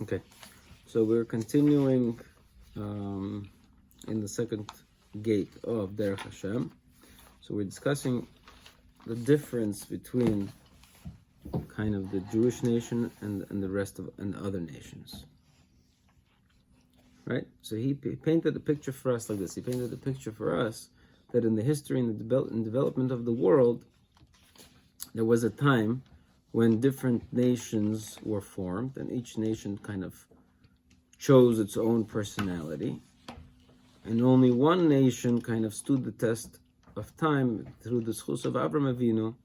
Okay, so we're continuing in the second gate of Derech HaShem. So we're discussing the difference between kind of the Jewish nation and the rest of and other nations. Right? So he painted a picture for us like this. He painted a picture for us that in the history and the development of the world, there was a time when different nations were formed, and each nation kind of chose its own personality. And only one nation kind of stood the test of time through the schus of Avraham Avinu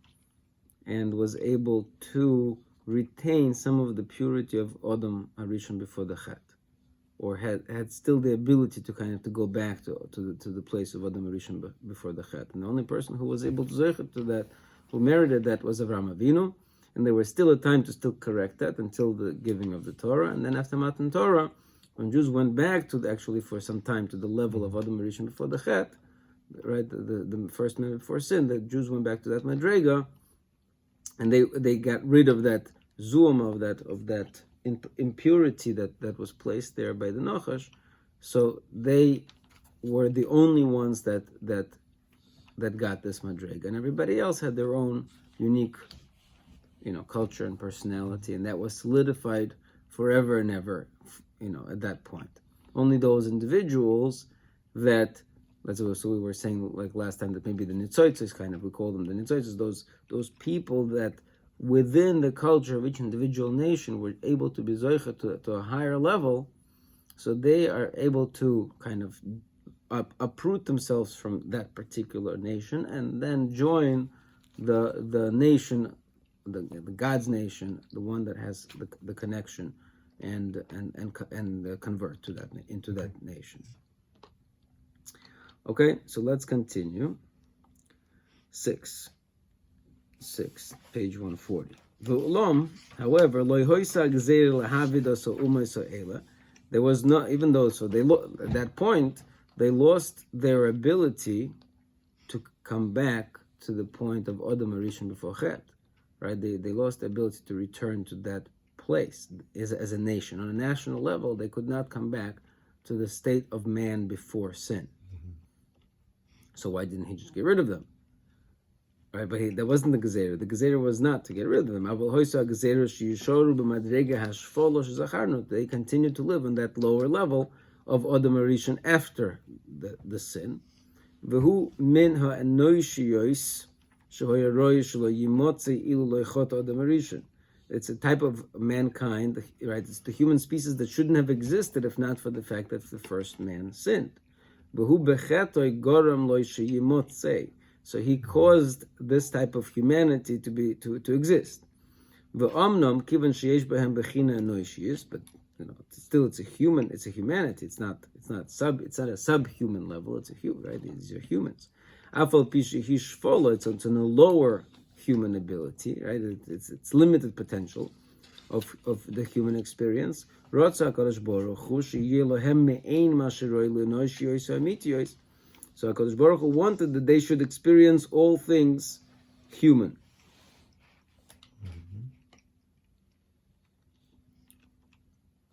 and was able to retain some of the purity of Adam Harishon before the Chet, or had still the ability to kind of to go back to the place of Adam Harishon before the Chet. And the only person who was able to zeichet to that, who merited that, was Avraham Avinu. And there was still a time to still correct that until the giving of the Torah. And then after Matan Torah, when Jews went back to actually for some time to the level of Adam Harishon before the Chet, right, the first man before sin, the Jews went back to that Madrega, and they got rid of that zoom of that impurity that was placed there by the Nachash. So they were the only ones that got this Madrega, and everybody else had their own unique, culture and personality, and that was solidified forever and ever, at that point. Only those individuals that, so we were saying like last time that maybe the Nitzoitzes we call them the Nitzoitzes, those people that within the culture of each individual nation were able to be zoicha to a higher level, so they are able to kind of uproot themselves from that particular nation and then join the nation, the God's nation, the one that has the connection, and convert to that into that nation. Okay, so let's continue. 6, page 140. However, there was not, even though, so they at that point they lost their ability to come back to the point of Adam Harishon before Chet. Right? They lost the ability to return to that place as a nation. On a national level, they could not come back to the state of man before sin. So why didn't he just get rid of them? Right, but that wasn't the Gezerah. The Gezerah was not to get rid of them. They continued to live on that lower level of Adam Harishon after the sin. It's a type of mankind, right? It's the human species that shouldn't have existed if not for the fact that the first man sinned. So he caused this type of humanity to exist. But still it's a humanity. It's not a subhuman level. It's a human, right? These are humans. It's in a lower human ability, right? It's limited potential of the human experience. So HaKadosh Baruch Hu wanted that they should experience all things human.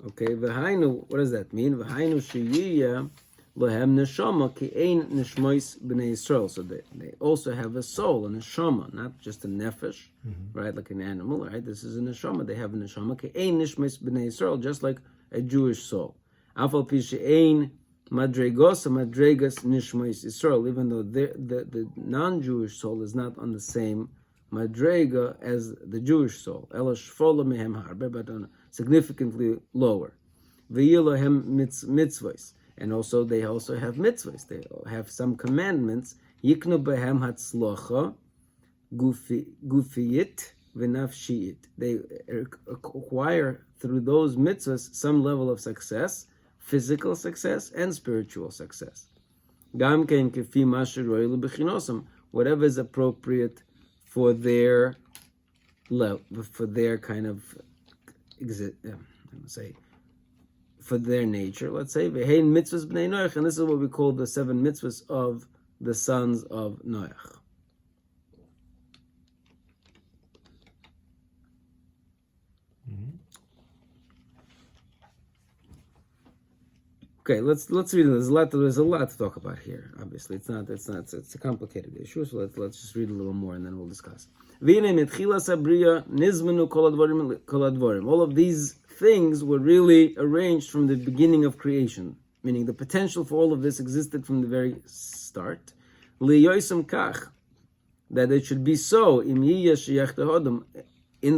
Okay, v'hainu, what does that mean? V'hainu sheyiyah lohem neshama ki ein nishmois b'nei Yisroel. So they also have a soul, a neshama, not just a nefesh, right, like an animal, right? This is a neshama. They have a neshama ki ein nishmois b'nei Yisroel, just like a Jewish soul. Afal pi she'ein madregos nishmois Yisroel, even though the non-Jewish soul is not on the same madrega as the Jewish soul. Ela shfola mehem harbe, but on significantly lower. V'yilohem mitzvos, and also they also have mitzvahs. They have some commandments. Yiknu behem hatzlocha gufiyit v'nafshiyit. They acquire through those mitzvahs some level of success, physical success and spiritual success. Gam kein kefi masher roilu b'chinosam, whatever is appropriate for their level, for their kind of for their nature, let's say, v'hein mitzvahs b'nei Noach, and this is what we call the 7 mitzvahs of the sons of Noach. Okay, let's read it. There's a lot to talk about here. Obviously, it's a complicated issue. So let's just read a little more and then we'll discuss. All of these things were really arranged from the beginning of creation, meaning the potential for all of this existed from the very start. That it should be so, in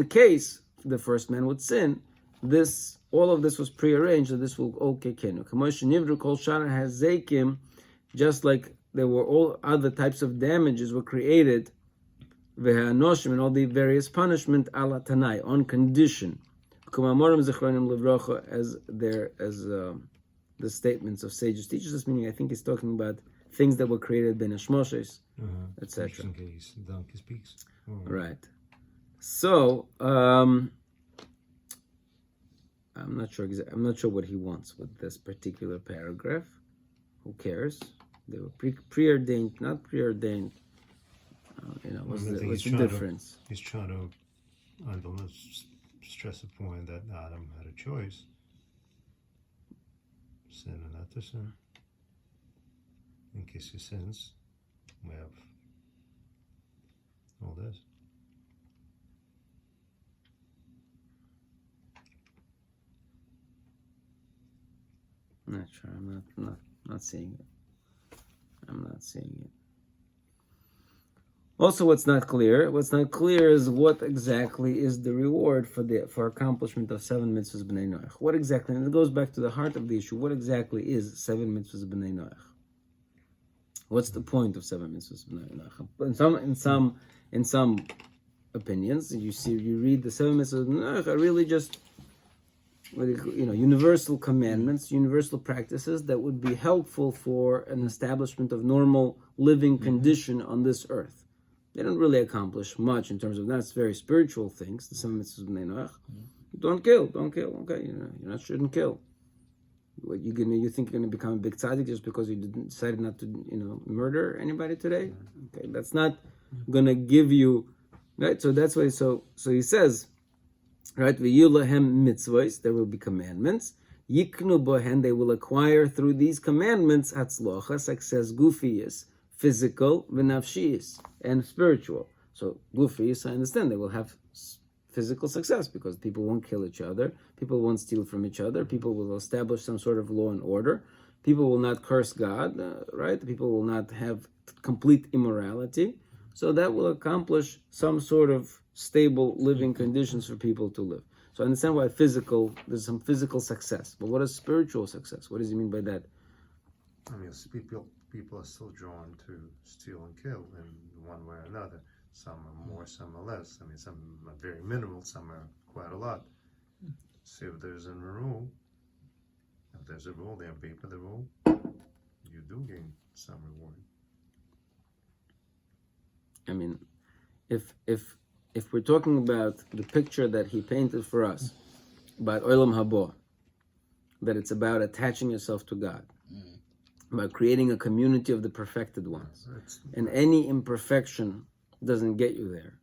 case the first man would sin, all of this was prearranged, that this will okay kenu. Just like there were all other types of damages were created, and all the various punishment ala tanai, on condition. As the statements of sages teaches us, meaning I think he's talking about things that were created ben hashmoshes, etc. Right. So I'm not sure what he wants with this particular paragraph. Who cares? They were preordained, not preordained. What's the difference? He's trying to stress the point that Adam had a choice, sin or not to sin. In case he sins, we have all this. I'm not sure. I'm not seeing it. I'm not seeing it. Also, what's not clear is what exactly is the reward for accomplishment of 7 mitzvahs b'nei Noach. What exactly, and it goes back to the heart of the issue, what exactly is 7 mitzvahs b'nei Noach? What's the point of 7 mitzvahs b'nei Noach? In some opinions, you read the 7 mitzvahs b'nei Noach are really just universal commandments, universal practices that would be helpful for an establishment of normal living condition on this earth. They don't really accomplish much in terms of that's very spiritual things. The 7 mitzvahs b'nei Noach. Don't kill. Okay, you shouldn't kill. What you think you're gonna become a big tzaddik just because you decided not to murder anybody today? Okay, that's not gonna give you right. So that's why. So he says, right? V'yulahem mitzvahs. There will be commandments. Yiknu bohen. They will acquire through these commandments hatzlocha, success, gufiyas, physical, v'nafshiyas, and spiritual. So gufiyas, I understand they will have physical success because people won't kill each other, people won't steal from each other, people will establish some sort of law and order, people will not curse God, right? People will not have complete immorality. So that will accomplish some sort of stable living conditions for people to live. So I understand why there's some physical success. But what is spiritual success? What does he mean by that? I mean, people are still drawn to steal and kill in one way or another. Some are more, some are less. I mean, some are very minimal, some are quite a lot. So if there's a rule, they obey by the rule, you do gain some reward. I mean, if we're talking about the picture that he painted for us about Olam Haba, that it's about attaching yourself to God, about creating a community of the perfected ones, and any imperfection doesn't get you there.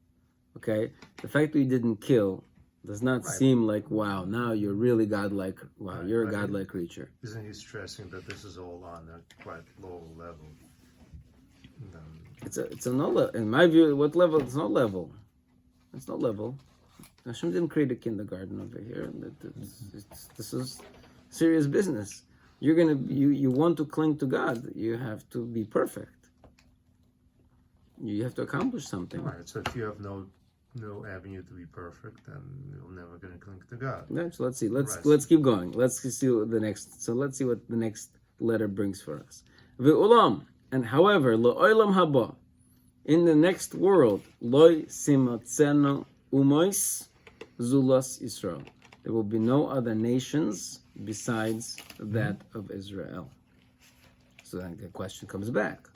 Okay, the fact that you didn't kill does not seem like, wow, now you're really godlike. Wow, you're a godlike creature. Isn't he stressing that this is all on a quite low level? It's a no level. In my view, what level? It's no level. It's no level. Hashem didn't create a kindergarten over here. This is serious business. You want to cling to God. You have to be perfect. You have to accomplish something. All right. So if you have no avenue to be perfect, then you're never going to cling to God. Right, so let's see. Let's keep going. Let's see what the next. So let's see what the next letter brings for us. Ve'ulam, and however, lo'olam haba, in the next world, loy simatzenu umois zulas Yisroel. There will be no other nations besides that of Israel. So then the question comes back.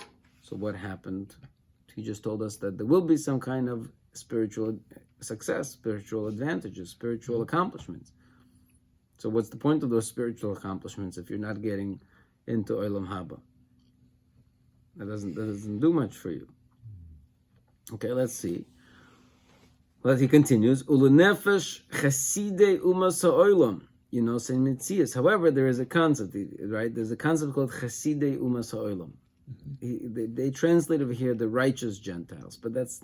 So what happened? He just told us that there will be some kind of spiritual success, spiritual advantages, spiritual accomplishments. So what's the point of those spiritual accomplishments if you're not getting into Olam Haba? That doesn't do much for you. Okay, let's see. Well, he continues, Ulenefesh chaside umas ha'olam you know, saying Mitzias. However, there is a concept, right? There's a concept called Chasidei Umas Ha'olam. They translate over here the righteous Gentiles, but that's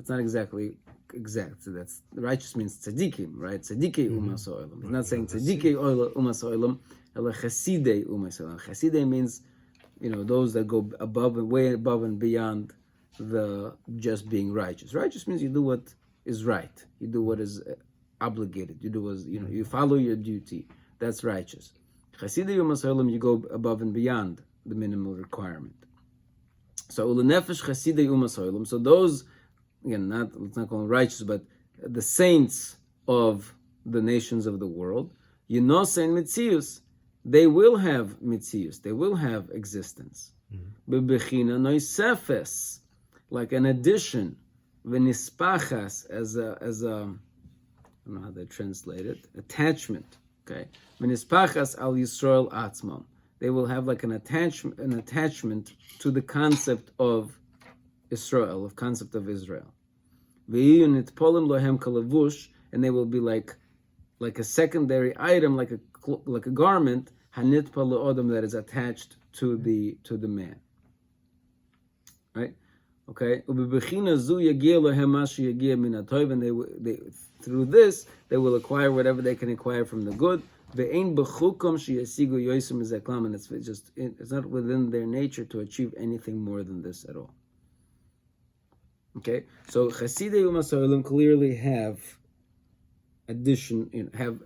not exactly exact. So that's righteous means tzaddikim, right? Tzaddikei Umas Ha'olam. It's not saying Tzaddikei Umas Ha'olam, ela Chasidei Umas Ha'olam. Chasidei means, you know, those that go way above and beyond the just being righteous. Righteous means you do what is right. You do what is obligated. You do what, you know, you follow your duty. That's righteous. Chasidei Umas Ha'olam, you go above and beyond the minimal requirement. So ulenefesh Chasidei Umas Ha'olam. So those, again, let's not call them righteous, but the saints of the nations of the world, you know, saying Mitzius, they will have Mitzius, they will have existence. Bebechina noisefes, like an addition, v'nispachas, as a, I don't know how they translate it, attachment, okay? V'nispachas al Yisroel atzmam. They will have like an attachment to the concept of Yisroel, of concept of Israel. And they will be like a secondary item, like a garment, that is attached to the man. Right? Okay. And through this they will acquire whatever they can acquire from the good. And it's not within their nature to achieve anything more than this at all. Okay, so Chasidei Umas Ha'olam clearly have addition, you know, have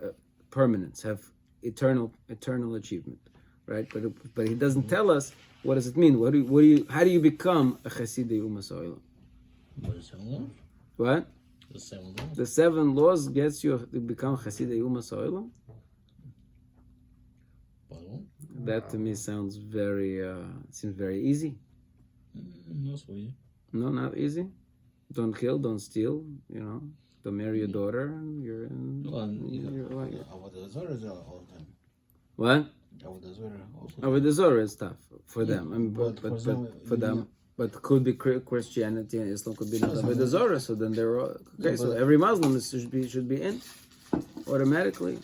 permanence, have eternal achievement, right? But he doesn't tell us what does it mean. How do you become a Chasidei Umas Ha'olam? What? The 7 laws. The 7 laws gets you to become Chasidei Umas Ha'olam? That to me sounds seems very easy. No, so easy. No, not easy. Don't kill, don't steal, you know. Don't marry your daughter, and you're in. What? Avodah Zorah is tough for them. I mean, but for them, but could be Christianity and Islam could be not Avodah Zorah. So then they're all, okay. So every Muslim should be in automatically.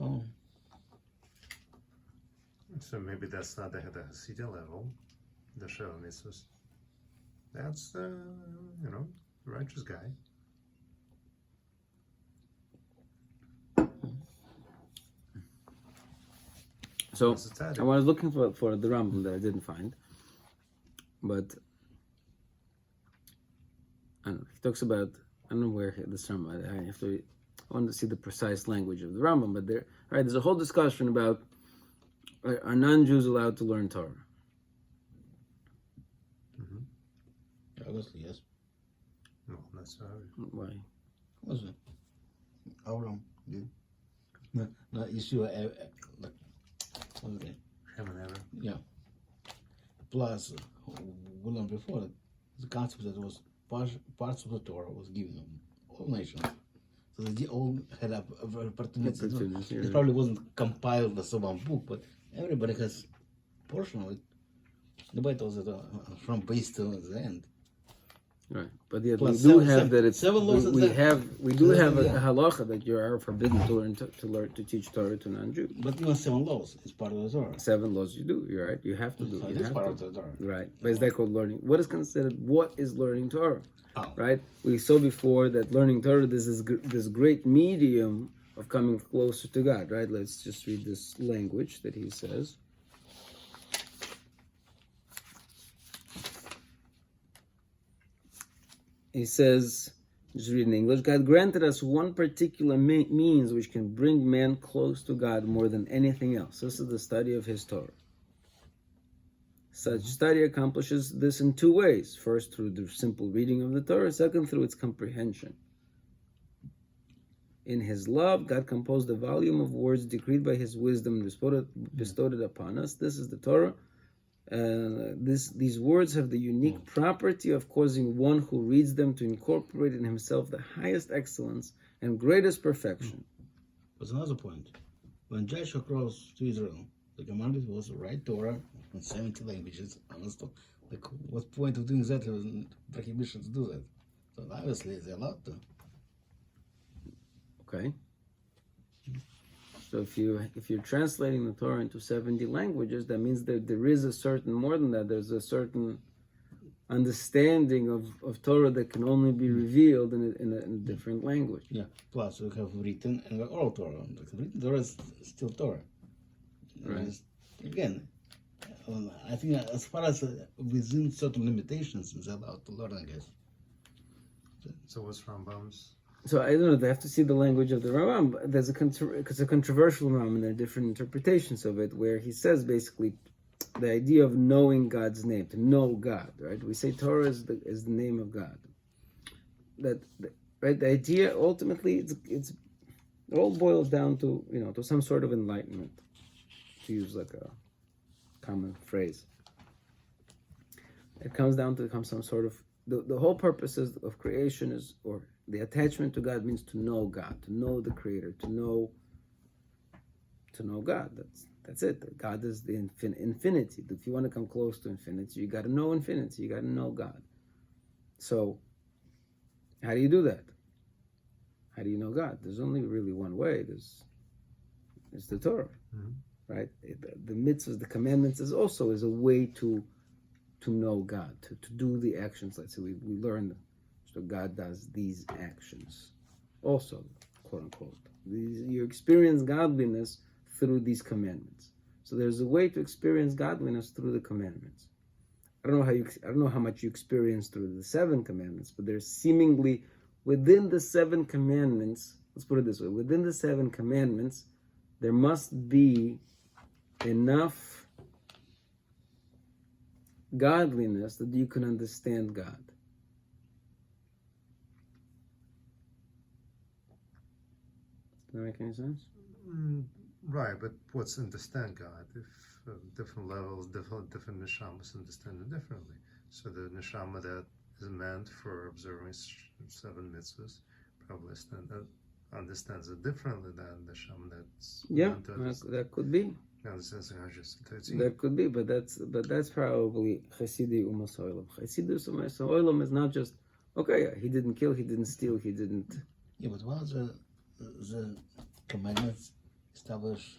Oh. So maybe that's not the Hasidic level, the Sheva Mitzvahs. That's you know, righteous guy. So I was looking for the Rambam that I didn't find, but I don't know. He talks about, I don't know where this Rambam. I want to see the precise language of the Rambam, but there's a whole discussion about are non-Jews allowed to learn Torah? Obviously, yes. No, not sorry. Why? Was it? Abraham did. No, Yisroel, like, what was it? Shem and Ever. Yeah. Plus, we learned before, the concept that was parts of the Torah was given to all nations. So they all had opportunities. It probably wasn't compiled as one book, but everybody has portion of it. The Bible was from base to the end. Right, but yet Plus we do seven- have that it's seven laws we do have a Yeah. halacha that you are forbidden to teach Torah to non-Jews. But even 7 laws is part of the Torah. 7 laws you do. You're right. You have to do. So You it is have part to. of the Torah. Right, but is that called learning? What is learning Torah? Oh. Right. We saw before that learning Torah is this great medium of coming closer to God. Right. Let's just read this language that he says. He says, just read in English, God granted us one particular means which can bring man close to God more than anything else. This is the study of his Torah. Such study accomplishes this in 2 ways. First, through the simple reading of the Torah. Second, through its comprehension. In his love, God composed a volume of words decreed by his wisdom and bestowed it upon us. This is the Torah. These words have the unique property of causing one who reads them to incorporate in himself the highest excellence and greatest perfection. There's another point. When Joshua crossed to Israel, the commandment was to write Torah in 70 languages. Like, what point of doing that? There was prohibition to do that. So obviously, they're allowed to. Okay. So if you're translating the Torah into 70 languages, that means that there is a certain, more than that, there's a certain understanding of Torah that can only be revealed in a different language. Yeah. Plus, we have written and oral Torah. Like, written Torah is still Torah. Right. Again, I think as far as within certain limitations, it's allowed to learn, I guess. So what's Rambam's? So I don't know. They have to see the language of the Rambam. But there's it's a controversial Rambam, and there are different interpretations of it. Where he says basically the idea of knowing God's name, to know God. Right? We say Torah is the name of God. Right? The idea ultimately it all boils down to to some sort of enlightenment, to use like a common phrase. It comes down to some sort of the whole purpose of creation is, or the attachment to God means to know God, to know the Creator, to know God. That's it. God is the infinity. If you want to come close to infinity, you got to know infinity. You got to know God. So, how do you do that? How do you know God? There's only really one way. There's the Torah, right? The mitzvahs, the commandments is a way to know God, to do the actions. Let's say we learn. So God does these actions also, quote unquote. You experience godliness through these commandments. So there's a way to experience godliness through the commandments. I don't know how much you experience through the 7 commandments, but there's seemingly within the 7 commandments, let's put it this way, within the 7 commandments, there must be enough godliness that you can understand God. Does that make any sense? Right, but what's understand God? If different levels, different neshamas understand it differently. So the neshama that is meant for observing 7 mitzvahs probably understands it differently than the neshama that's meant to understand. That could be. That could be, but that's probably Chassidei Umas Olam. Chassidus Umas Olam is not just he didn't kill, he didn't steal, he didn't. Yeah, but once the commandments establish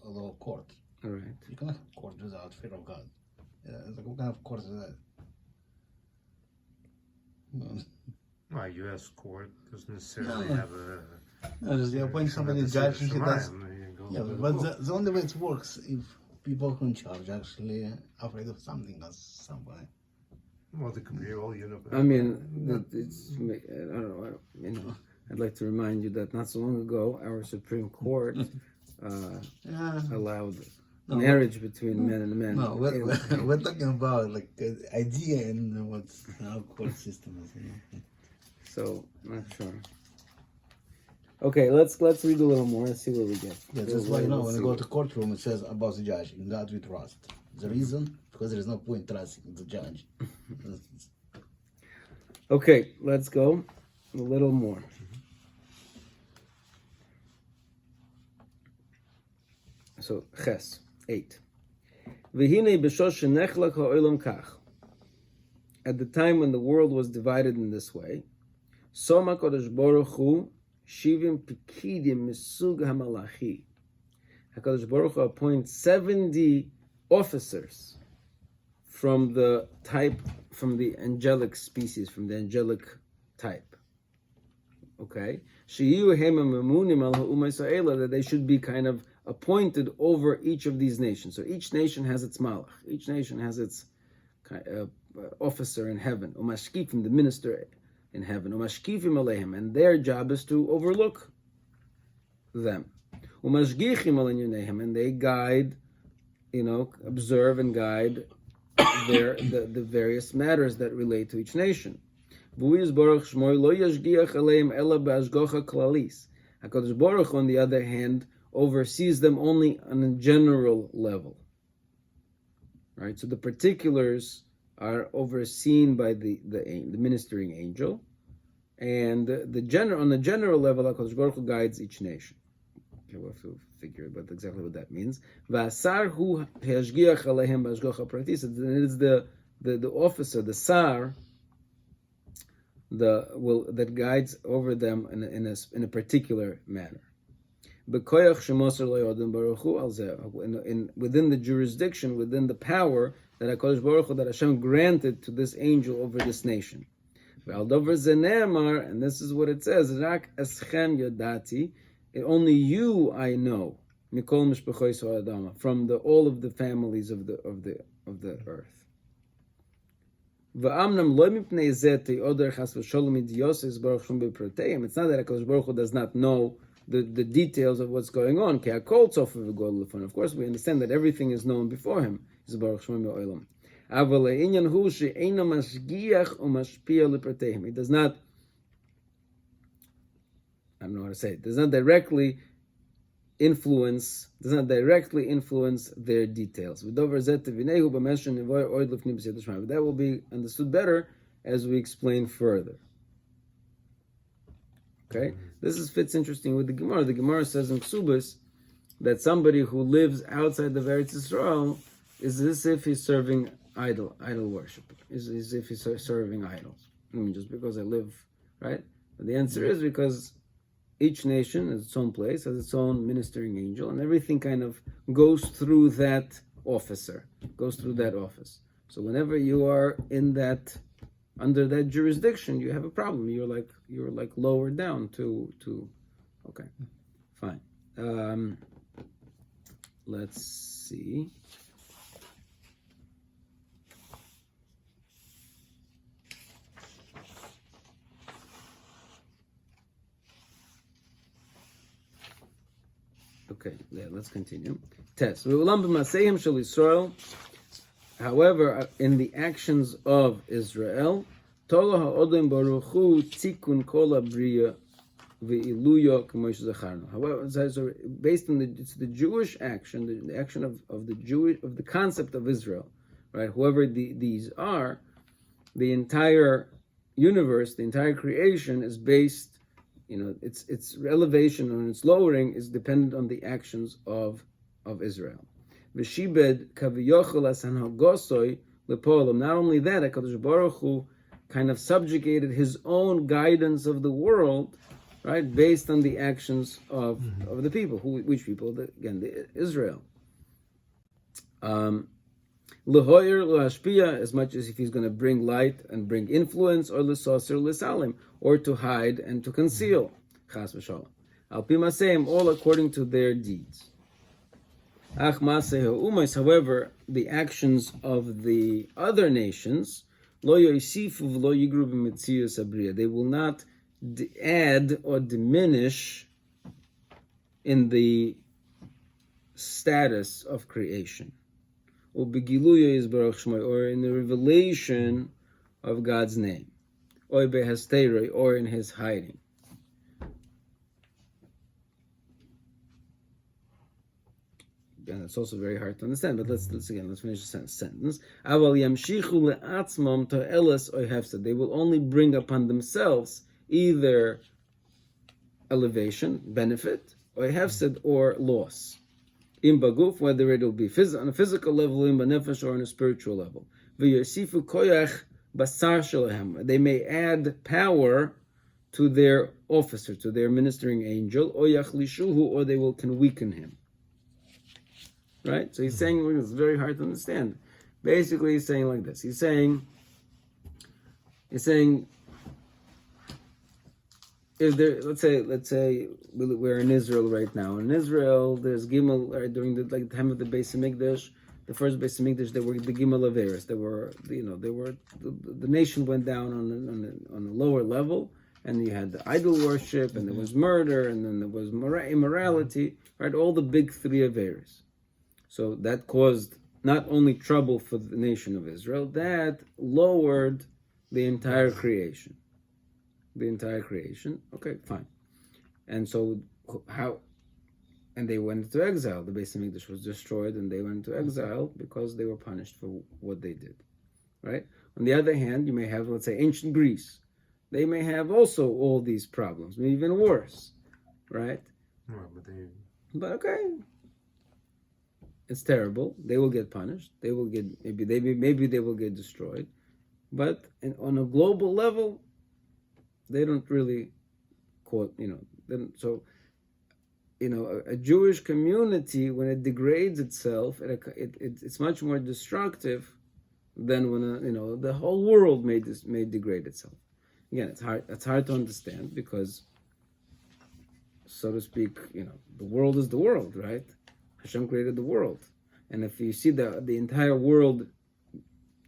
a law court. All right. You cannot have court without fear of God. Like what kind of court is that? Well, U.S. court doesn't necessarily have a. No, just you appoint somebody judge and he does. Yeah, but the only way it works if people who in charge actually are afraid of something or somebody. Well, they could be all universe. I mean, I don't know. I'd like to remind you that not so long ago, our Supreme Court allowed marriage between men and men. No, we're talking about like idea and what our court system is. So, not sure. Okay, let's read a little more and see what we get. Yeah, that's why when you go to courtroom, it says about the judge, in God we trust. The reason? Because there is no point trusting the judge. Okay, let's go a little more. So, Ches, 8. V'hinei b'shosh shenechlak ha'olam kach. At the time when the world was divided in this way, Soma Kodesh Baruch Hu Shivim Pikidim Misug HaMalachi. HaKadosh Baruch Hu appoints 70 officers from the angelic species, from the angelic type. Okay? Sheyu Hema Memunim Al Ha'uma Yisrael, that they should be kind of appointed over each of these nations. So each nation has its malach. Each nation has its officer in heaven. Umashkifim, the minister in heaven. Umashkifim alehem, and their job is to overlook them. Umashgichim al inyanehem, and they guide, observe and guide the various matters that relate to each nation. V'uyiz baruch shmoi lo yashgiach aleim ela b'ashgocha klalis. HaKadosh Baruch Hu, on the other hand, oversees them only on a general level. Right? So the particulars are overseen by the ministering angel, and on the general level, HaKadosh Baruch Hu guides each nation. Okay, we'll have to figure out exactly what that means. V'asar hu hashgiach alehem b'ashgocha pratis. It is the officer, the sar, that guides over them in a particular manner. Within the jurisdiction, within the power that HaKadosh Baruch Hu, that Hashem granted to this angel over this nation. And this is what it says, Rak eschem yodati, only you I know, Mikol mishpachois ha'adama, from all of the families of the earth. It's not that HaKadosh Baruch Hu does not know the details of what's going on. Of course, we understand that everything is known before him. It does not, I don't know how to say it, does not directly influence their details. That will be understood better as we explain further. Okay, this fits interesting with the Gemara. The Gemara says in Ksubas that somebody who lives outside of Eretz Yisrael is as if he's serving idol worship. Is as if he's serving idols. I mean, just because I live, right? But the answer is because each nation has its own place, has its own ministering angel, and everything kind of goes through that officer, goes through that office. So whenever you are in that, under that jurisdiction, you have a problem. You're like lowered down to okay, fine. Let's see. Okay, yeah, let's continue. Test. However, in the actions of Israel, however, so based on it's the Jewish action, the action of the concept of Israel, right? Whoever these are, the entire universe, the entire creation is based. Its elevation and its lowering is dependent on the actions of Israel. V'shibed kaviyochel as hanhagosoi lepolam. Not only that, HaKadosh Baruch Hu kind of subjugated his own guidance of the world, right, based on the actions of the people. Which people? The Israel. Lehoyer lehashpia, as much as if he's going to bring light and bring influence, or lesoser lesalim, or to hide and to conceal. Chas v'shalom. Al pi maseim, all according to their deeds. Ach maseh ha'umos, however, the actions of the other nations, lo yosifu v'lo yigru b'metzius abriya, they will not add or diminish in the status of creation. Or in the revelation of God's name, or in his hiding. And it's also very hard to understand, but let's finish the sentence. They will only bring upon themselves either elevation, benefit, or hefsed, or loss. In baguf, whether it will be on a physical level, in banefesh, or on a spiritual level. V'yosifu koyach basar shelahem. They may add power to their officer, to their ministering angel, or yachlishuhu, or they can weaken him. Right? So he's saying, it's very hard to understand. Basically, he's saying like this. He's saying, if there, let's say we're in Israel right now. In Israel, there's Gimel, right, during the time of the Beis Hamikdash, the first Beis Hamikdash, there were the Gimel Averis. The nation went down on a lower level, and you had the idol worship, and there was murder, and then there was immorality, right? All the big three Averis. So that caused not only trouble for the nation of Israel, that lowered the entire creation. Okay, fine. And so and they went into exile. The Beis Hamikdash was destroyed, and they went into exile because they were punished for what they did, right? On the other hand, you may have, let's say, ancient Greece. They may have also all these problems, maybe even worse, right? But okay, it's terrible. They will get punished. They will get maybe they will get destroyed. But on a global level, they don't really so a Jewish community, when it degrades itself, it's much more destructive than when the whole world may degrade itself. Again, it's hard to understand because, so to speak, the world is the world, right? Hashem created the world, and if you see the entire world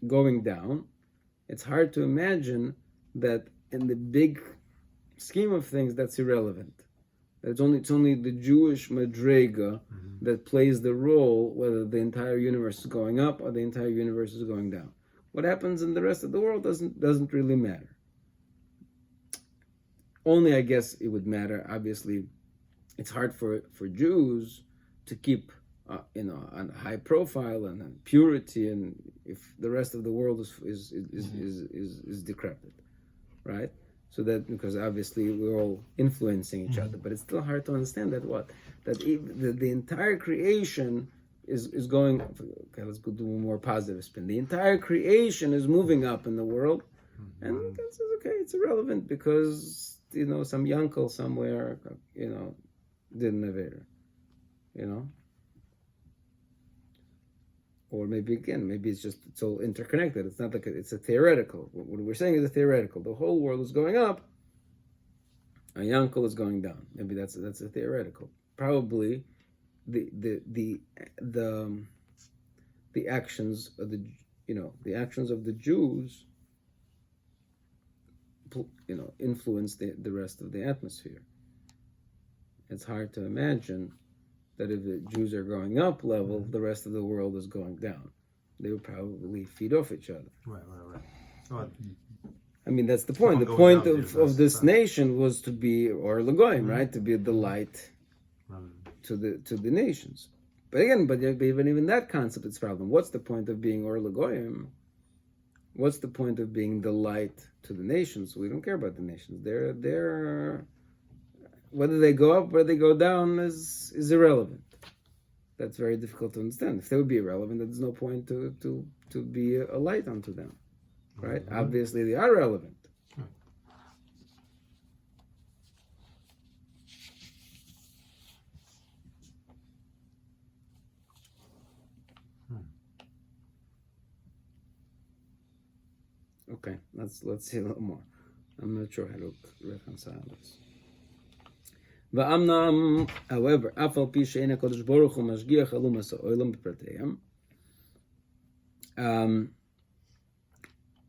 going down, it's hard to imagine that in the big scheme of things that's irrelevant. It's only the Jewish madrega that plays the role, whether the entire universe is going up or the entire universe is going down. What happens in the rest of the world doesn't really matter. Only, I guess, it would matter. Obviously, it's hard for Jews to keep on a high profile and purity, and if the rest of the world is decrepit, right? So that, because obviously we're all influencing each other, but it's still hard to understand that even the entire creation is going. Okay, let's go do a more positive spin. The entire creation is moving up in the world, and that's okay. It's irrelevant because some yankel somewhere didn't have it, Or maybe it's all interconnected. It's not like it's a theoretical. What we're saying is a theoretical. The whole world is going up. A yankel is going down. Maybe that's a theoretical. Probably the actions of the Jews influence the rest of the atmosphere. It's hard to imagine that if the Jews are going up level, the rest of the world is going down. They would probably feed off each other. Right. Well, I mean, that's the point. The point of this nation was to be Or Lagoyim, right? To be the light to the nations. But again, even that concept is a problem. What's the point of being Or Lagoyim? What's the point of being the light to the nations? We don't care about the nations. They're whether they go up or they go down is irrelevant. That's very difficult to understand. If they would be irrelevant, there's no point to be a light unto them, right? Obviously, they are relevant. Okay, let's see a little more. I'm not sure how to reconcile this. Va'amnam, however, afal pi she'ena kodesh baruch hu mashgiach alumas ha'olam b'prateihem.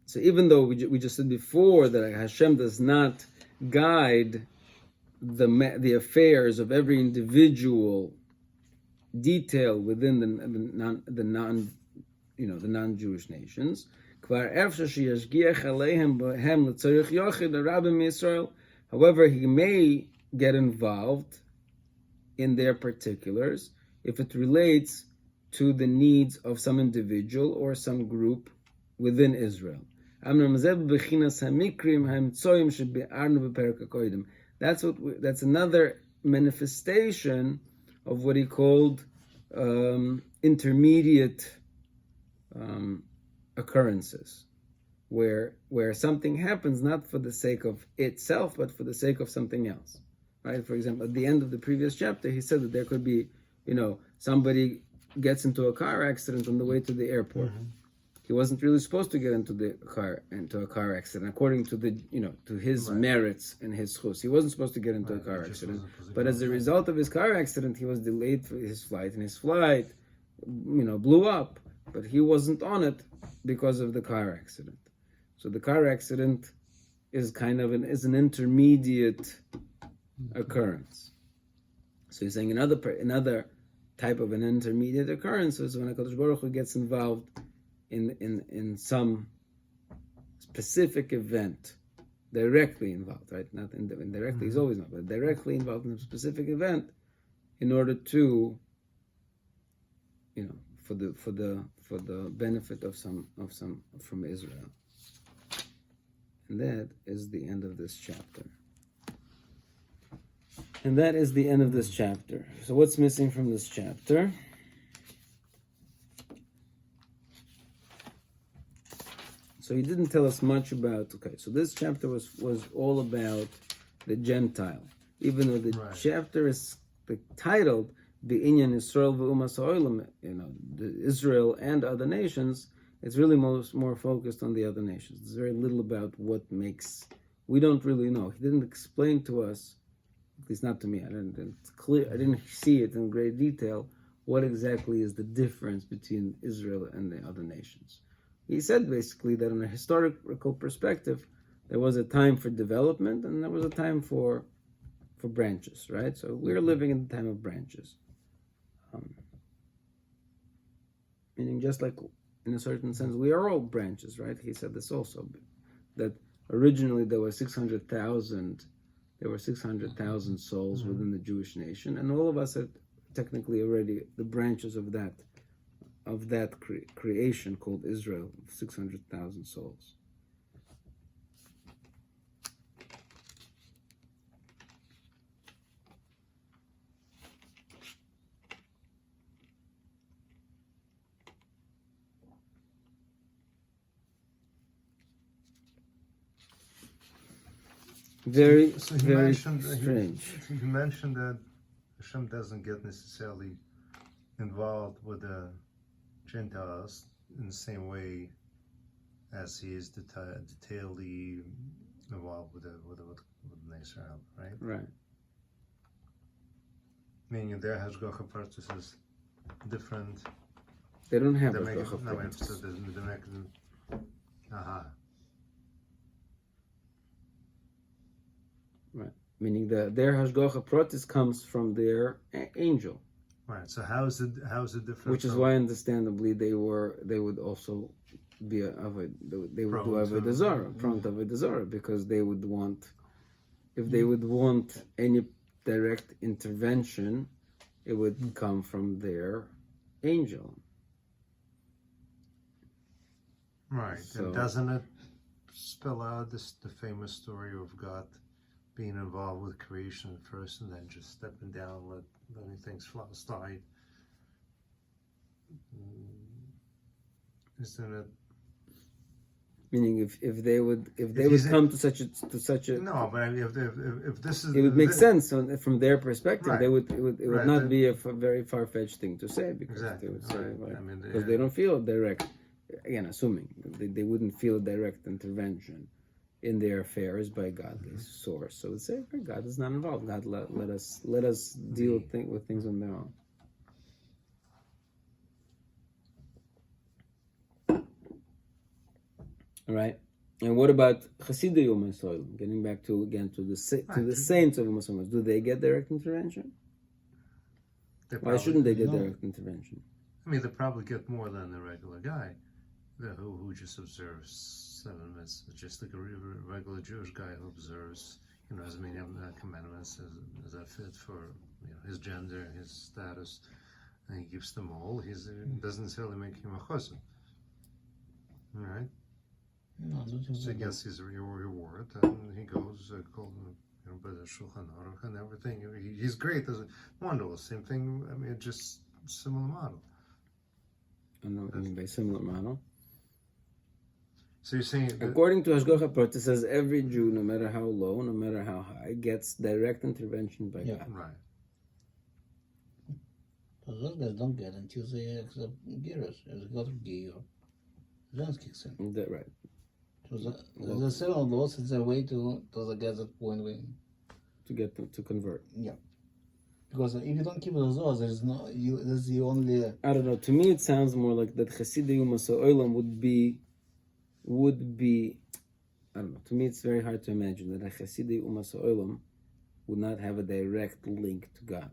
So even though we just said before that Hashem does not guide the affairs of every individual detail within the non-Jewish nations, however, he may get involved in their particulars if it relates to the needs of some individual or some group within Israel. That's another manifestation of what he called intermediate occurrences, where something happens not for the sake of itself, but for the sake of something else. Right? For example, at the end of the previous chapter, he said that there could be, somebody gets into a car accident on the way to the airport. He wasn't really supposed to get into a car accident, according to to his merits and his chus. He wasn't supposed to get into a car accident, but as a result of his car accident, he was delayed for his flight, and his flight, blew up. But he wasn't on it because of the car accident. So the car accident is kind of an intermediate occurrence. So he's saying another type of an intermediate occurrence is when HaKadosh Baruch Hu gets involved in some specific event, directly involved, right? Not indirectly, he's always not, but directly involved in a specific event, in order to, for the benefit of some from Israel. And that is the end of this chapter. So what's missing from this chapter? So he didn't tell us much about, so this chapter was all about the Gentile. Even though the chapter is titled the Inyan Yisroel v'Umas Ha'olam, the Israel and other nations, it's really more focused on the other nations. There's very little about what makes. We don't really know. He didn't explain to us, at least not to me. I didn't see it in great detail. What exactly is the difference between Israel and the other nations? He said basically that in a historical perspective, there was a time for development and there was a time for branches, right? So we're living in the time of branches. Meaning just like in a certain sense, we are all branches, right? He said this also, that originally there were 600,000 souls within the Jewish nation, and all of us are technically already the branches of that creation called Israel, 600,000 souls. Very strange. He mentioned that Hashem doesn't get necessarily involved with the Gentiles in the same way as he is detailedly involved with Israel, right? Right. Meaning their Hashgacha practices different. They don't have They a make it, Hashgacha no, practice. they make it. Right. Meaning their Hashgacha practice comes from their angel. Right. So how is it different? Which is why, understandably, they would also be they would do Avodah Zarah, prompt Avodah Zarah, because they would want, if they would want any direct intervention, it would come from their angel. Right. So, and doesn't it spell out the famous story of God being involved with creation first and then just stepping down, letting things fall aside? Isn't it? Meaning, if they would come to such a No, but I mean, if this is, it would make sense from their perspective. Right. It would Right. not be a very far-fetched thing to say, because Exactly. they would say, Right. like, I mean, because they don't feel direct. Again, assuming they wouldn't feel direct intervention in their affairs by godly source. So they say, okay, God is not involved. God let us deal with things on their own. All right. And what about Chasidei U'Masoil? Getting back to the saints of U'Masoil, do they get direct intervention? Why shouldn't they get direct intervention? I mean, they probably get more than the regular guy, who just observes 7 mitzvahs, just like a regular Jewish guy who observes, as many commandments as that fit for his gender, his status, and he keeps them all. It doesn't necessarily make him a chassid. All right. No, So he gets his reward, and he goes by the Shulchan Aruch and everything. He's great. There's wonderful. Same thing. I mean, just similar model. I know what you mean by similar model. So you're saying that, According to Hashgacha Prot, it says every Jew, no matter how low, no matter how high, gets direct intervention by God. right? those guys don't get until they accept Girish. As they go through Giyur, then it kicks in. Right. So the 7 laws is a way to get that point where, To get them to convert. yeah. Because if you don't keep those laws, there's the only. I don't know. To me, it sounds more like that Chasidei U'Masoil would be. I don't know. To me, it's very hard to imagine that a Chasidei U'Masoil would not have a direct link to God.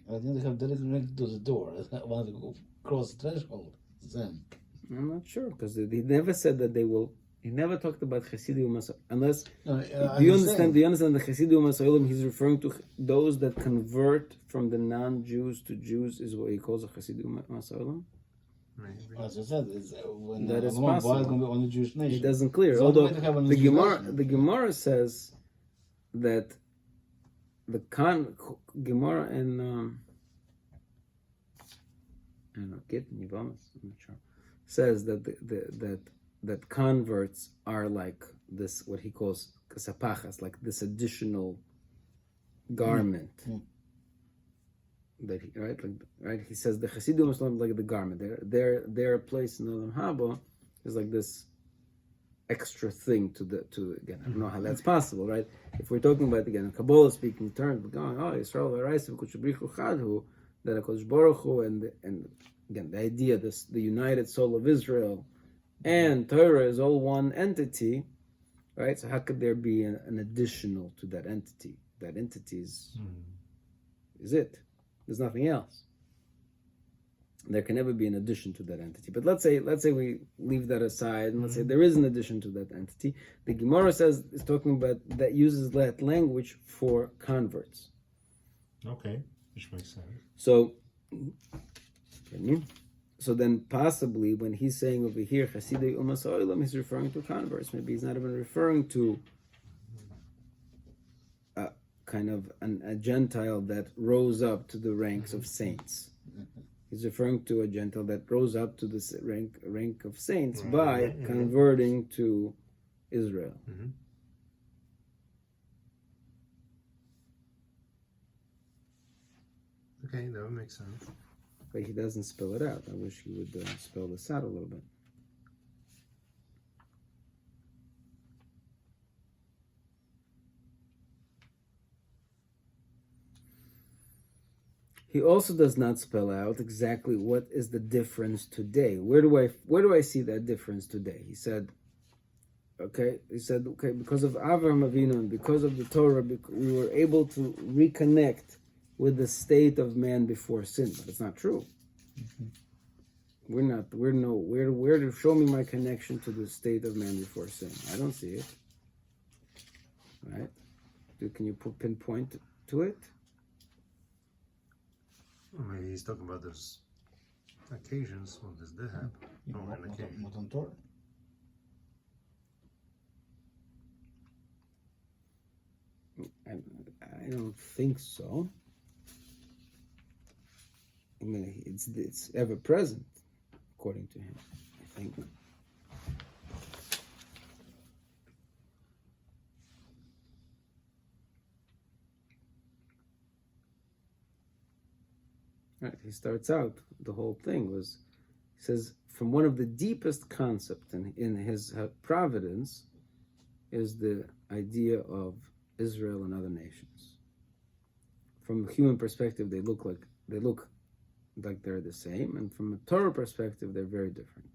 I think they have direct link to the door. Once they go cross the threshold, then. I'm not sure, because he never said that they will. He never talked about Chasidei U'Masoil, unless. No, Do you understand the Chasidei U'Masoil? He's referring to those that convert from the non-Jews to Jews, is what he calls a Chasidei U'Masoil. Maybe. As I said, it's when That is one possible. is going to be on the Jewish nation. It doesn't clear. So Although why do you have an the Jewish nation? Gemara says that the Gemara in I don't know, Gittin, Yevamos, I'm not sure, says that that converts are like this, what he calls kasapachas, like this additional garment. that he, right, he says the Hasidim is like the garment. Their place in Olam Haba is like this extra thing to again. I don't know how that's possible, right? If we're talking about again Kabbalah speaking terms, we're going, oh, Yisroel v'Araisa v'Kutshabrichu Chadhu, that HaKadosh Baruch Hu and again the idea, the united soul of Israel and Torah is all one entity, right? So how could there be an additional to that entity? That entity is it. There's nothing else. There can never be an addition to that entity. But let's say we leave that aside and let's say there is an addition to that entity. The Gemara is talking about that uses that language for converts. Okay, which makes sense. So then possibly when he's saying over here Chasidei Umas Ha'olam, he's referring to converts. Maybe he's not even referring to kind of a Gentile that rose up to the ranks of saints. He's referring to a Gentile that rose up to the rank of saints by converting to Israel. Okay, that would make sense. But he doesn't spell it out. I wish he would spell this out a little bit. He also does not spell out exactly what is the difference today. Where do I see that difference today? He said, because of Avraham Avinu and because of the Torah, we were able to reconnect with the state of man before sin. But it's not true. Where to show me my connection to the state of man before sin? I don't see it. Right? Can you pinpoint to it? Well, maybe he's talking about those occasions when this did happen. Matan Torah. I don't think so. I mean, it's ever present, according to him, I think. Right, he starts out, the whole thing was, he says, from one of the deepest concepts in his providence is the idea of Israel and other nations. From a human perspective, they look like they're the same, and from a Torah perspective, they're very different.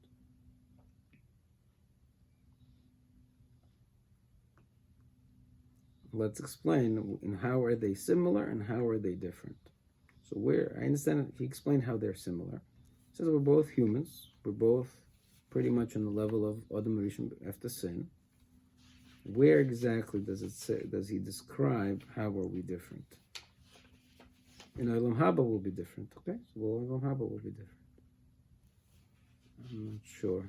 Let's explain in how are they similar and how are they different. So I understand he explained how they're similar. He says we're both humans. We're both pretty much on the level of Adam Rishon after sin. Where exactly does he describe how are we different? In Olam Haba will be different, okay? So Olam Haba will be different. I'm not sure.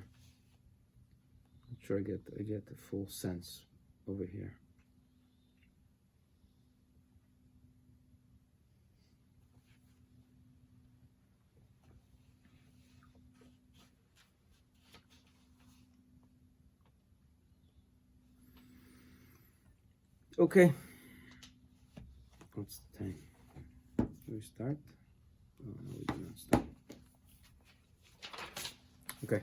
I get the full sense over here. Okay. What's the time? Do we start? Oh, no, we do not start. Okay.